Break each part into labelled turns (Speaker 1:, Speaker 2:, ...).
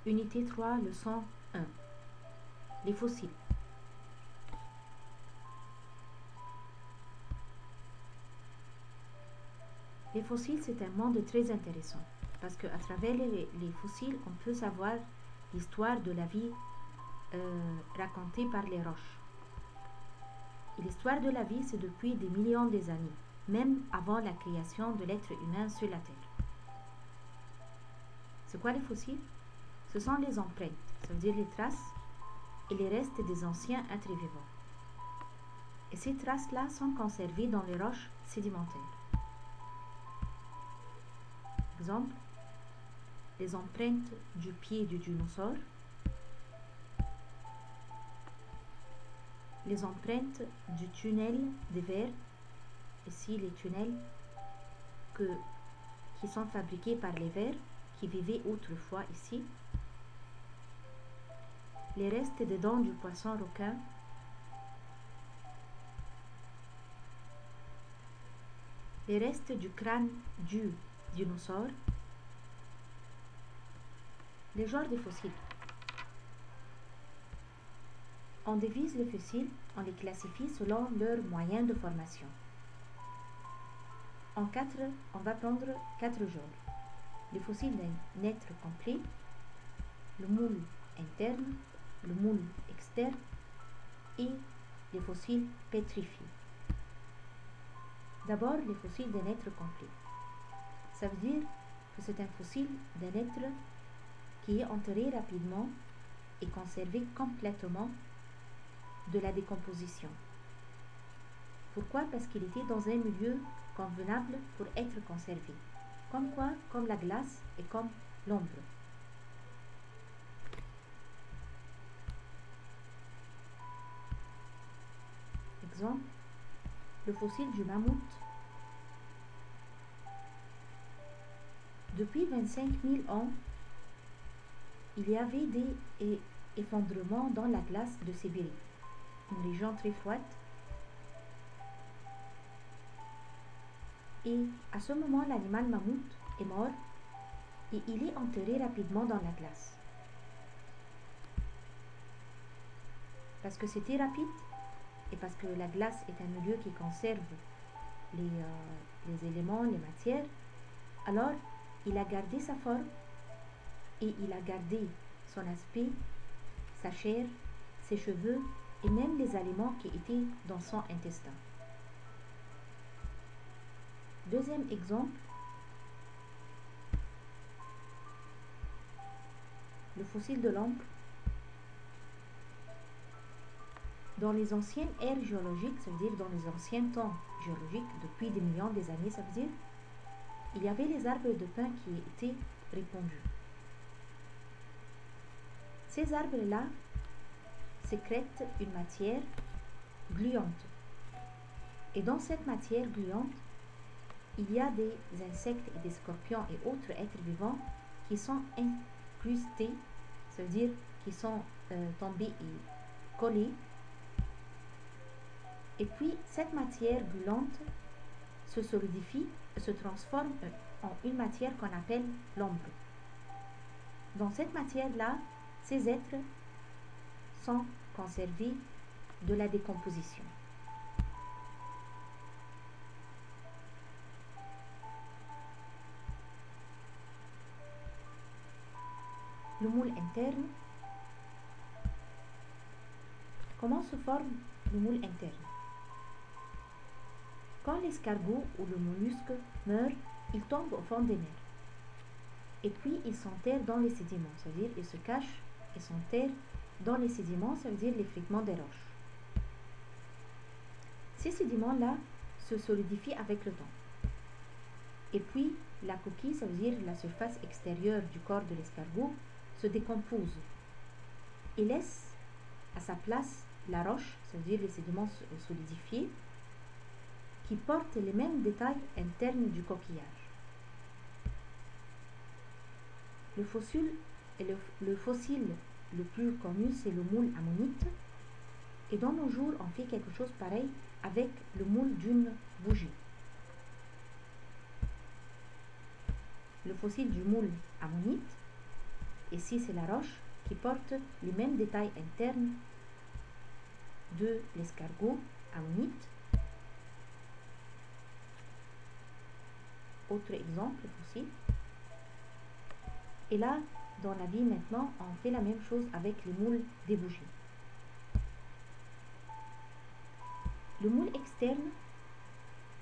Speaker 1: Unité 3, leçon 1. Les fossiles. Les fossiles, c'est un monde très intéressant parce qu'à travers les fossiles, on peut savoir l'histoire de la vie racontée par les roches. Et l'histoire de la vie, c'est depuis des millions d'années, même avant la création de l'être humain sur la Terre. C'est quoi les fossiles? Ce sont les empreintes, ça veut dire les traces et les restes des anciens êtres vivants. Et ces traces-là sont conservées dans les roches sédimentaires. Exemple, les empreintes du pied du dinosaure, les empreintes du tunnel des vers, ici les tunnels qui sont fabriqués par les vers qui vivaient autrefois ici, les restes des dents du poisson requin, les restes du crâne du dinosaure, les genres de fossiles. On divise les fossiles, on les classifie selon leurs moyens de formation. On va prendre 4 genres. Les fossiles d'un être complet, le moule interne, le moule externe et les fossiles pétrifiés. D'abord, les fossiles d'un être complet. Ça veut dire que c'est un fossile d'un être qui est enterré rapidement et conservé complètement de la décomposition. Pourquoi? Parce qu'il était dans un milieu convenable pour être conservé. Comme quoi? Comme la glace et comme l'ombre. Exemple, le fossile du mammouth. Depuis 25 000 ans, il y avait des effondrements dans la glace de Sibérie, une région très froide. Et à ce moment, l'animal mammouth est mort et il est enterré rapidement dans la glace. Parce que c'était rapide et parce que la glace est un milieu qui conserve les éléments, les matières, alors il a gardé sa forme et il a gardé son aspect, sa chair, ses cheveux et même les aliments qui étaient dans son intestin. Deuxième exemple, le fossile de l'ombre. Dans les anciennes ères géologiques, ça veut dire dans les anciens temps géologiques, depuis des millions d'années, ça veut dire, il y avait les arbres de pin qui étaient répandus. Ces arbres-là sécrètent une matière gluante. Et dans cette matière gluante, il y a des insectes et des scorpions et autres êtres vivants qui sont incrustés, ça veut dire qui sont tombés et collés. Et puis, cette matière gluante se solidifie et se transforme en une matière qu'on appelle l'ombre. Dans cette matière-là, ces êtres sont conservés de la décomposition. Le moule interne. Comment se forme le moule interne? Quand l'escargot ou le mollusque meurt, il tombe au fond des mers. Et puis il s'enterre dans les sédiments, c'est-à-dire il se cache et s'enterre dans les sédiments, ça veut dire les fragments des roches. Ces sédiments-là se solidifient avec le temps. Et puis la coquille, ça veut dire la surface extérieure du corps de l'escargot, se décompose et laisse à sa place la roche, ça veut dire les sédiments solidifiés, qui portent les mêmes détails internes du coquillage. Le fossile le plus connu, c'est le moule ammonite. Et dans nos jours, on fait quelque chose pareil avec le moule d'une bougie. Le fossile du moule ammonite Ici, c'est la roche qui porte les mêmes détails internes de l'escargot ammonite. Autre exemple aussi. Et là, dans la vie maintenant, on fait la même chose avec les moules des bougies. Le moule externe,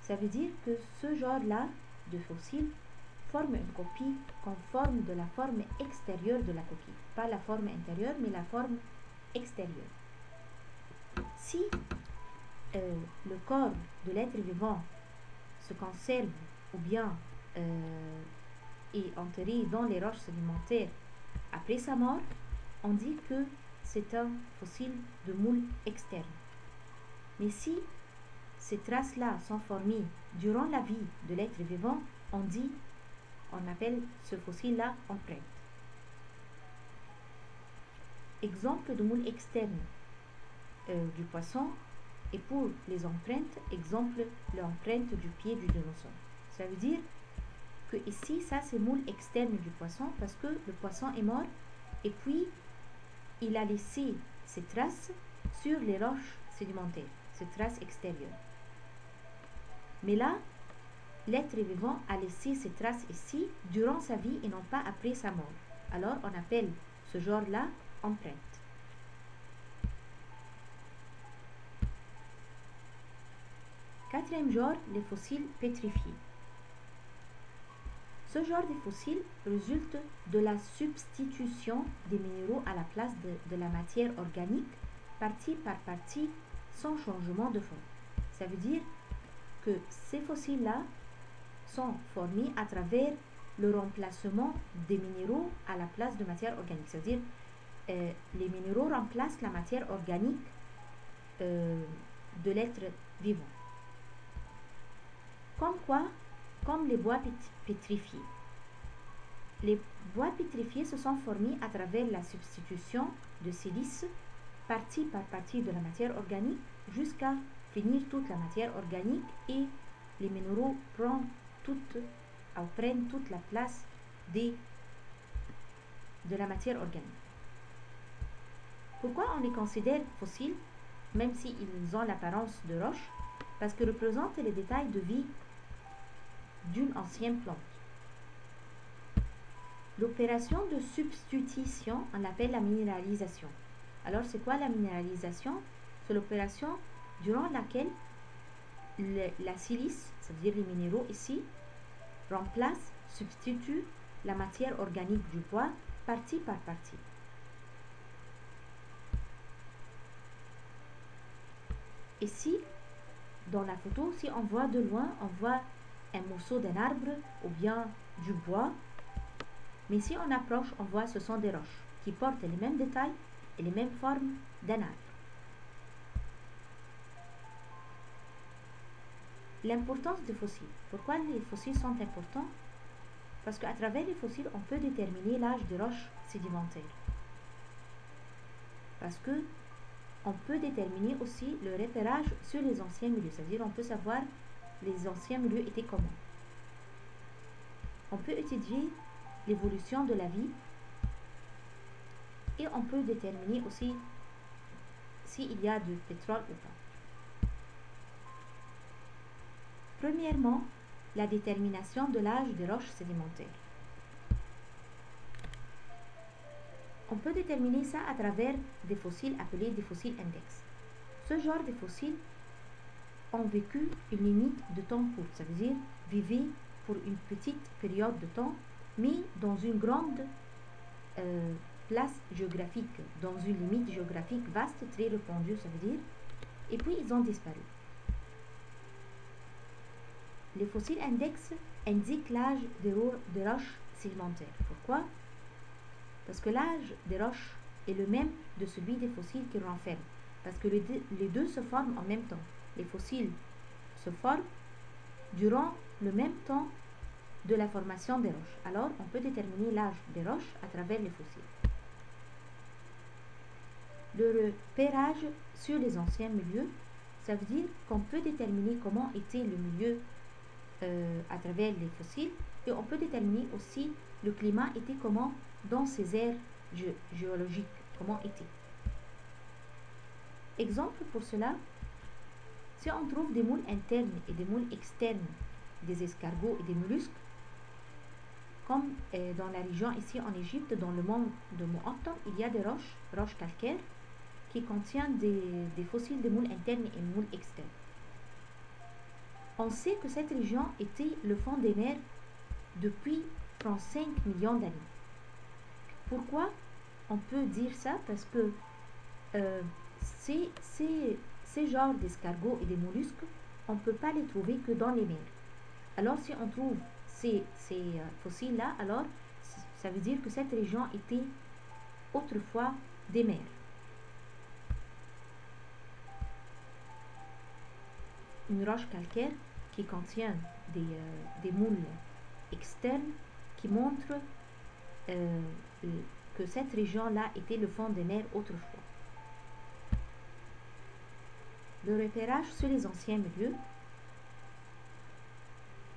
Speaker 1: ça veut dire que ce genre-là de fossile forme une copie conforme de la forme extérieure de la coquille. Pas la forme intérieure, mais la forme extérieure. Si le corps de l'être vivant se conserve ou bien est enterré dans les roches sédimentaires après sa mort, on dit que c'est un fossile de moule externe. Mais si ces traces-là sont formées durant la vie de l'être vivant, on appelle ce fossile-là empreinte. Exemple de moule externe du poisson, et pour les empreintes, exemple l'empreinte du pied du dinosaure. Ça veut dire que ici, ça c'est moule externe du poisson parce que le poisson est mort et puis il a laissé ses traces sur les roches sédimentaires, ses traces extérieures. Mais là, l'être vivant a laissé ses traces ici durant sa vie et non pas après sa mort. Alors on appelle ce genre-là empreinte. Quatrième genre, les fossiles pétrifiés. Ce genre de fossiles résulte de la substitution des minéraux à la place de la matière organique, partie par partie, sans changement de forme. Ça veut dire que ces fossiles-là sont formés à travers le remplacement des minéraux à la place de matière organique. C'est-à-dire les minéraux remplacent la matière organique de l'être vivant. Comme quoi, comme les bois pétrifiés. Les bois pétrifiés se sont formés à travers la substitution de silice partie par partie de la matière organique jusqu'à finir toute la matière organique et les minéraux prennent toute la place de la matière organique. Pourquoi on les considère fossiles, même s'ils ont l'apparence de roche? Parce qu'ils représentent les détails de vie d'une ancienne plante. L'opération de substitution, on l'appelle la minéralisation. Alors, c'est quoi la minéralisation? C'est l'opération durant laquelle la silice, c'est-à-dire les minéraux ici, remplace, substitue la matière organique du bois partie par partie. Ici, dans la photo, si on voit de loin, on voit un morceau d'un arbre ou bien du bois. Mais si on approche, on voit ce sont des roches qui portent les mêmes détails et les mêmes formes d'un arbre. L'importance des fossiles. Pourquoi les fossiles sont importants? Parce qu'à travers les fossiles, on peut déterminer l'âge des roches sédimentaires. Parce que on peut déterminer aussi le repérage sur les anciens milieux. C'est-à-dire on peut savoir les anciens milieux étaient comment. On peut étudier l'évolution de la vie et on peut déterminer aussi s'il y a du pétrole ou pas. Premièrement, la détermination de l'âge des roches sédimentaires. On peut déterminer ça à travers des fossiles appelés des fossiles index. Ce genre de fossiles ont vécu une limite de temps courte, ça veut dire vivaient pour une petite période de temps, mais dans une grande place géographique, dans une limite géographique vaste, très répandue, ça veut dire, et puis ils ont disparu. Les fossiles index indiquent l'âge des roches sédimentaires. Pourquoi? Parce que l'âge des roches est le même de celui des fossiles qui renferment. Parce que les deux se forment en même temps. Les fossiles se forment durant le même temps de la formation des roches. Alors, on peut déterminer l'âge des roches à travers les fossiles. Le repérage sur les anciens milieux, ça veut dire qu'on peut déterminer comment était le milieu à travers les fossiles et on peut déterminer aussi le climat était comment dans ces aires géologiques, comment était. Exemple pour cela, si on trouve des moules internes et des moules externes des escargots et des mollusques, comme dans la région ici en Égypte, dans le monde de Mu'attal, il y a des roches calcaires qui contiennent des fossiles de moules internes et moules externes. On sait que cette région était le fond des mers depuis 35 millions d'années. Pourquoi on peut dire ça? Parce que ces genres d'escargots et des mollusques, on ne peut pas les trouver que dans les mers. Alors si on trouve ces fossiles-là, alors ça veut dire que cette région était autrefois des mers. Une roche calcaire qui contient des moules externes qui montrent que cette région-là était le fond des mers autrefois. Le repérage sur les anciens milieux,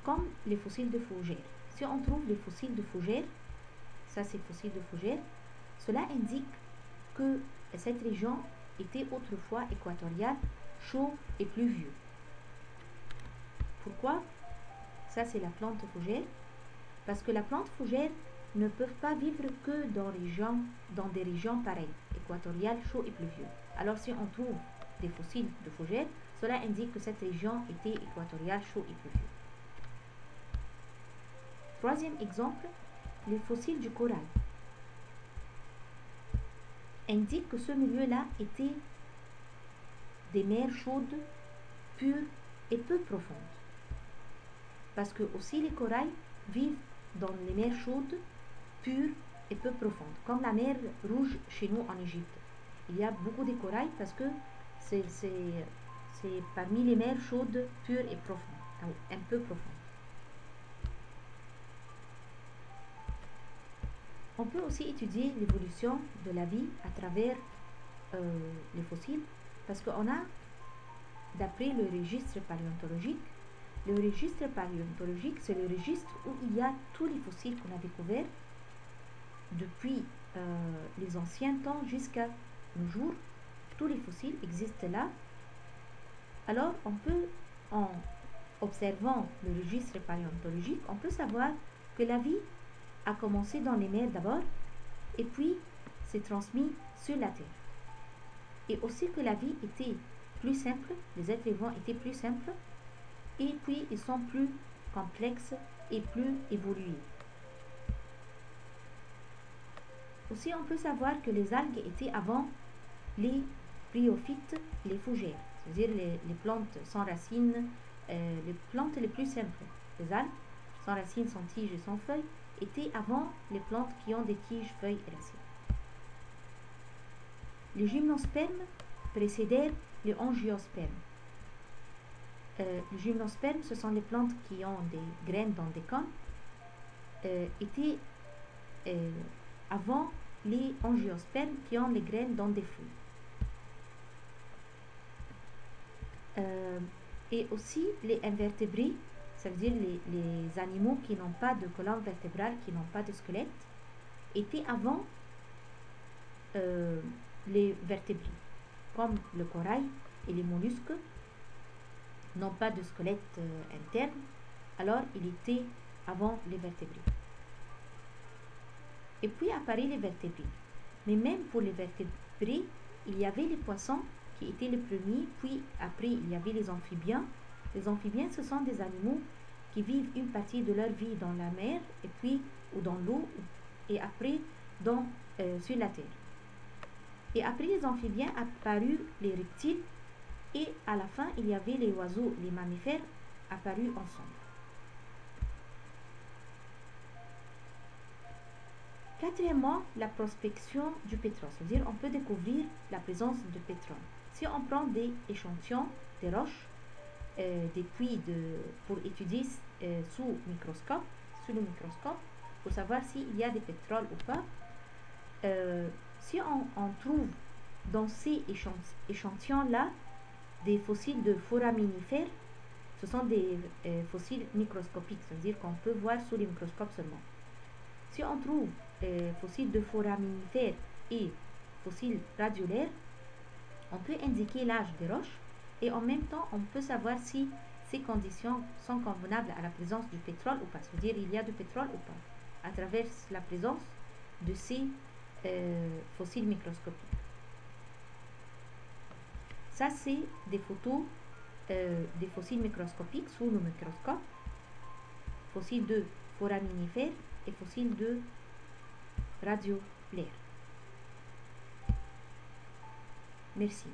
Speaker 1: comme les fossiles de fougères. Si on trouve les fossiles de fougères, ça c'est fossiles de fougères, cela indique que cette région était autrefois équatoriale, chaud et pluvieux. Pourquoi? Ça c'est la plante fougère, parce que la plante fougère ne peut pas vivre que dans des régions pareilles, équatoriales, chaud et pluvieux. Alors si on trouve des fossiles de fougères, cela indique que cette région était équatoriale, chaud et pluvieux. Troisième exemple, les fossiles du corail indiquent que ce milieu-là était des mers chaudes, pures et peu profondes. Parce que aussi les corails vivent dans les mers chaudes, pures et peu profondes, comme la mer Rouge chez nous en Égypte. Il y a beaucoup de corails parce que c'est parmi les mers chaudes, pures et profondes, un peu profondes. On peut aussi étudier l'évolution de la vie à travers les fossiles, parce qu'on a, d'après le registre paléontologique, le registre paléontologique, c'est le registre où il y a tous les fossiles qu'on a découverts depuis les anciens temps jusqu'à nos jours. Tous les fossiles existent là. Alors, on peut, en observant le registre paléontologique, on peut savoir que la vie a commencé dans les mers d'abord et puis s'est transmis sur la terre. Et aussi que la vie était plus simple, les êtres vivants étaient plus simples et puis ils sont plus complexes et plus évolués. Aussi, on peut savoir que les algues étaient avant les bryophytes, les fougères, c'est-à-dire les plantes sans racines, les plantes les plus simples. Les algues, sans racines, sans tiges et sans feuilles, étaient avant les plantes qui ont des tiges, feuilles et racines. Les gymnospermes précédèrent les angiospermes. Les gymnospermes, ce sont les plantes qui ont des graines dans des cônes, étaient avant les angiospermes qui ont les graines dans des feuilles. Et aussi les invertébrés, ça veut dire les animaux qui n'ont pas de colonne vertébrale, qui n'ont pas de squelette, étaient avant les vertébrés, comme le corail et les mollusques n'ont pas de squelette interne, alors il était avant les vertébrés. Et puis apparaissent les vertébrés. Mais même pour les vertébrés, il y avait les poissons qui étaient les premiers, puis après il y avait les amphibiens. Les amphibiens, ce sont des animaux qui vivent une partie de leur vie dans la mer, et puis ou dans l'eau, et après sur la terre. Et après les amphibiens apparurent les reptiles, et à la fin il y avait les oiseaux, les mammifères apparus ensemble. Quatrièmement, la prospection du pétrole, c'est-à-dire on peut découvrir la présence de pétrole. Si on prend des échantillons, des roches, des puits pour étudier sous le microscope, pour savoir s'il y a des pétroles ou pas, si on trouve dans ces échantillons-là des fossiles de foraminifères, ce sont des fossiles microscopiques, c'est-à-dire qu'on peut voir sous les microscopes seulement. Si on trouve fossiles de foraminifères et fossiles radiolaires, on peut indiquer l'âge des roches et en même temps on peut savoir si ces conditions sont convenables à la présence du pétrole ou pas. C'est-à-dire il y a du pétrole ou pas à travers la présence de ces fossiles microscopiques. Ça, c'est des photos des fossiles microscopiques sous le microscope, fossiles de foraminifères et fossiles de radiolaires. Merci.